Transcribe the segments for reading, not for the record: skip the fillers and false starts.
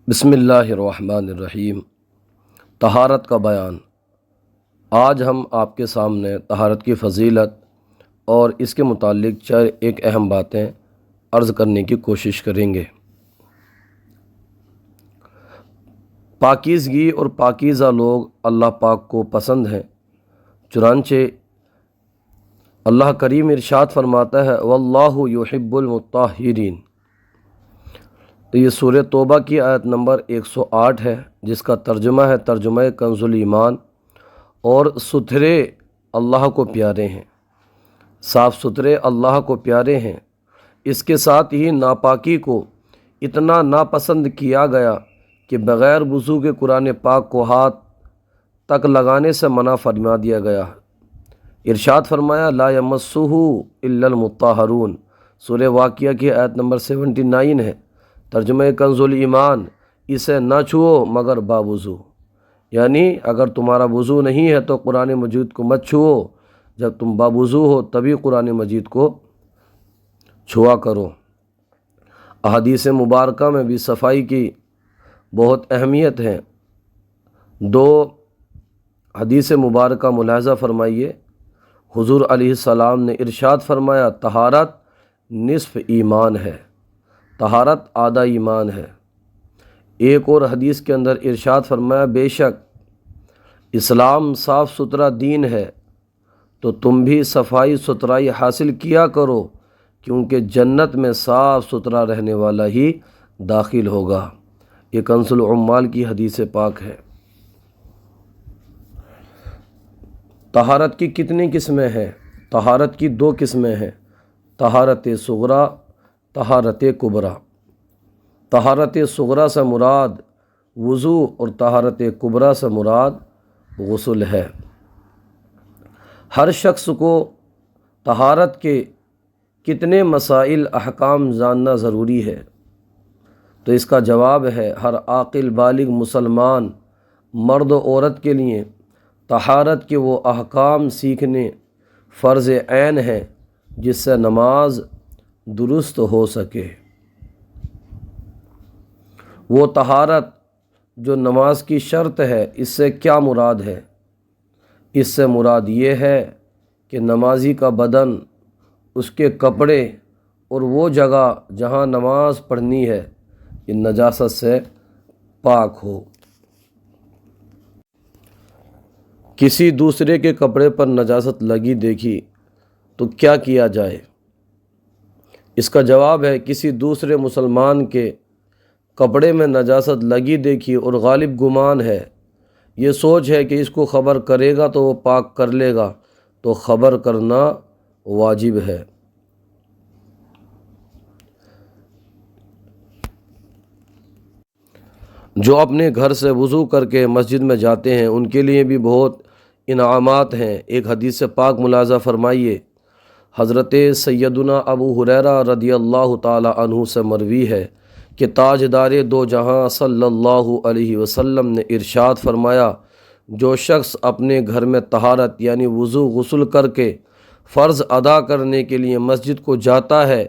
بسم اللہ الرحمن الرحیم۔ طہارت کا بیان۔ آج ہم آپ کے سامنے طہارت کی فضیلت اور اس کے متعلق ایک اہم باتیں عرض کرنے کی کوشش کریں گے۔ پاکیزگی اور پاکیزہ لوگ اللہ پاک کو پسند ہیں، چنانچہ اللہ کریم ارشاد فرماتا ہے واللہ یحب المطہرین۔ تو یہ سورہ توبہ کی آیت نمبر 108 ہے، جس کا ترجمہ ہے ترجمہ کنز الایمان، اور ستھرے اللہ کو پیارے ہیں، صاف ستھرے اللہ کو پیارے ہیں۔ اس کے ساتھ ہی ناپاکی کو اتنا ناپسند کیا گیا کہ بغیر وضو کے قرآن پاک کو ہاتھ تک لگانے سے منع فرما دیا گیا۔ ارشاد فرمایا لا یمسہ الا المطہرون۔ سورہ واقعہ کی آیت نمبر 79 ہے، ترجمہ کنز الایمان، اسے نہ چھوؤ مگر باوضو، یعنی اگر تمہارا وضو نہیں ہے تو قرآن مجید کو مت چھوؤ، جب تم باوضو ہو تبھی قرآن مجید کو چھوا کرو۔ احادیث مبارکہ میں بھی صفائی کی بہت اہمیت ہے۔ دو حدیث مبارکہ ملاحظہ فرمائیے۔ حضور علیہ السلام نے ارشاد فرمایا طہارت نصف ایمان ہے، طہارت آدھا ایمان ہے۔ ایک اور حدیث کے اندر ارشاد فرمایا بے شک اسلام صاف ستھرا دین ہے، تو تم بھی صفائی ستھرائی حاصل کیا کرو، کیونکہ جنت میں صاف ستھرا رہنے والا ہی داخل ہوگا۔ یہ کنز العمال کی حدیث پاک ہے۔ طہارت کی کتنی قسمیں ہیں؟ طہارت کی دو قسمیں ہیں، طہارت صغریٰ، طہارت کبریٰ۔ طہارت صغریٰ سے مراد وضو اور طہارت کبریٰ سے مراد غسل ہے۔ ہر شخص کو طہارت کے کتنے مسائل احکام جاننا ضروری ہے، تو اس کا جواب ہے ہر عاقل بالغ مسلمان مرد و عورت کے لیے طہارت کے وہ احکام سیکھنے فرض عین ہے جس سے نماز درست ہو سکے۔ وہ طہارت جو نماز کی شرط ہے، اس سے کیا مراد ہے؟ اس سے مراد یہ ہے کہ نمازی کا بدن، اس کے کپڑے اور وہ جگہ جہاں نماز پڑھنی ہے یہ نجاست سے پاک ہو۔ کسی دوسرے کے کپڑے پر نجاست لگی دیکھی تو کیا کیا جائے؟ اس کا جواب ہے کسی دوسرے مسلمان کے کپڑے میں نجاست لگی دیکھی اور غالب گمان ہے، یہ سوچ ہے کہ اس کو خبر کرے گا تو وہ پاک کر لے گا، تو خبر کرنا واجب ہے۔ جو اپنے گھر سے وضو کر کے مسجد میں جاتے ہیں ان کے لیے بھی بہت انعامات ہیں۔ ایک حدیث پاک ملاحظہ فرمائیے، حضرت سیدنا ابو ہریرہ رضی اللہ تعالی عنہ سے مروی ہے کہ تاجدار دو جہاں صلی اللہ علیہ وسلم نے ارشاد فرمایا جو شخص اپنے گھر میں طہارت یعنی وضو غسل کر کے فرض ادا کرنے کے لیے مسجد کو جاتا ہے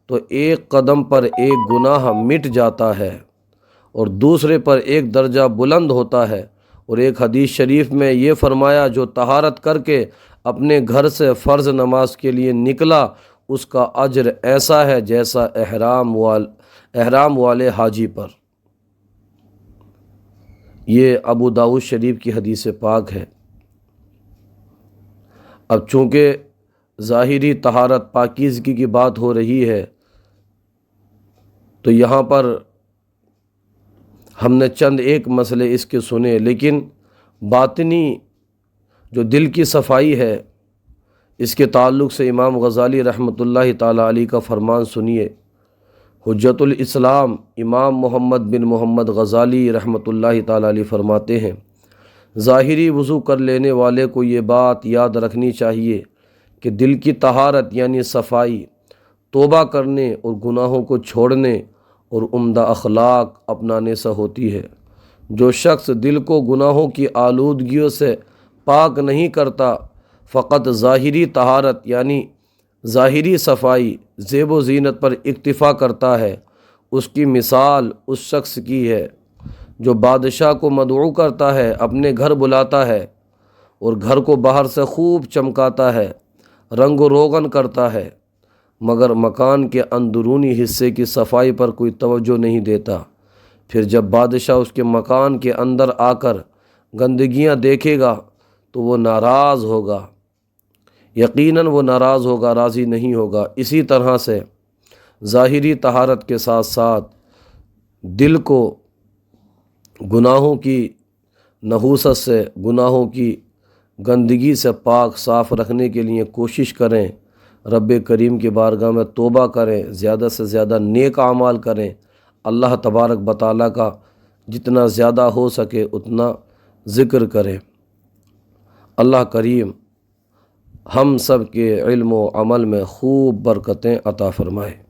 تو ایک قدم پر ایک گناہ مٹ جاتا ہے اور دوسرے پر ایک درجہ بلند ہوتا ہے۔ اور ایک حدیث شریف میں یہ فرمایا جو طہارت کر کے اپنے گھر سے فرض نماز کے لیے نکلا اس کا اجر ایسا ہے جیسا احرام والے حاجی پر۔ یہ ابو داؤد شریف کی حدیث پاک ہے۔ اب چونکہ ظاہری طہارت پاکیزگی کی بات ہو رہی ہے تو یہاں پر ہم نے چند ایک مسئلے اس کے سنے، لیکن باطنی جو دل کی صفائی ہے اس کے تعلق سے امام غزالی رحمۃ اللہ تعالی علیہ کا فرمان سنیے۔ حجت الاسلام امام محمد بن محمد غزالی رحمۃ اللہ تعالی علیہ فرماتے ہیں ظاہری وضو کر لینے والے کو یہ بات یاد رکھنی چاہیے کہ دل کی طہارت یعنی صفائی توبہ کرنے اور گناہوں کو چھوڑنے اور عمدہ اخلاق اپنانے سے ہوتی ہے۔ جو شخص دل کو گناہوں کی آلودگیوں سے پاک نہیں کرتا فقط ظاہری طہارت یعنی ظاہری صفائی زیب و زینت پر اکتفا کرتا ہے، اس کی مثال اس شخص کی ہے جو بادشاہ کو مدعو کرتا ہے، اپنے گھر بلاتا ہے اور گھر کو باہر سے خوب چمکاتا ہے، رنگ و روغن کرتا ہے، مگر مکان کے اندرونی حصے کی صفائی پر کوئی توجہ نہیں دیتا، پھر جب بادشاہ اس کے مکان کے اندر آ کر گندگیاں دیکھے گا تو وہ ناراض ہوگا، یقیناً وہ ناراض ہوگا، راضی نہیں ہوگا۔ اسی طرح سے ظاہری طہارت کے ساتھ ساتھ دل کو گناہوں کی نحوست سے، گناہوں کی گندگی سے پاک صاف رکھنے کے لیے کوشش کریں، رب کریم کی بارگاہ میں توبہ کریں، زیادہ سے زیادہ نیک اعمال کریں، اللہ تبارک و تعالیٰ کا جتنا زیادہ ہو سکے اتنا ذکر کریں۔ اللہ کریم ہم سب کے علم و عمل میں خوب برکتیں عطا فرمائے۔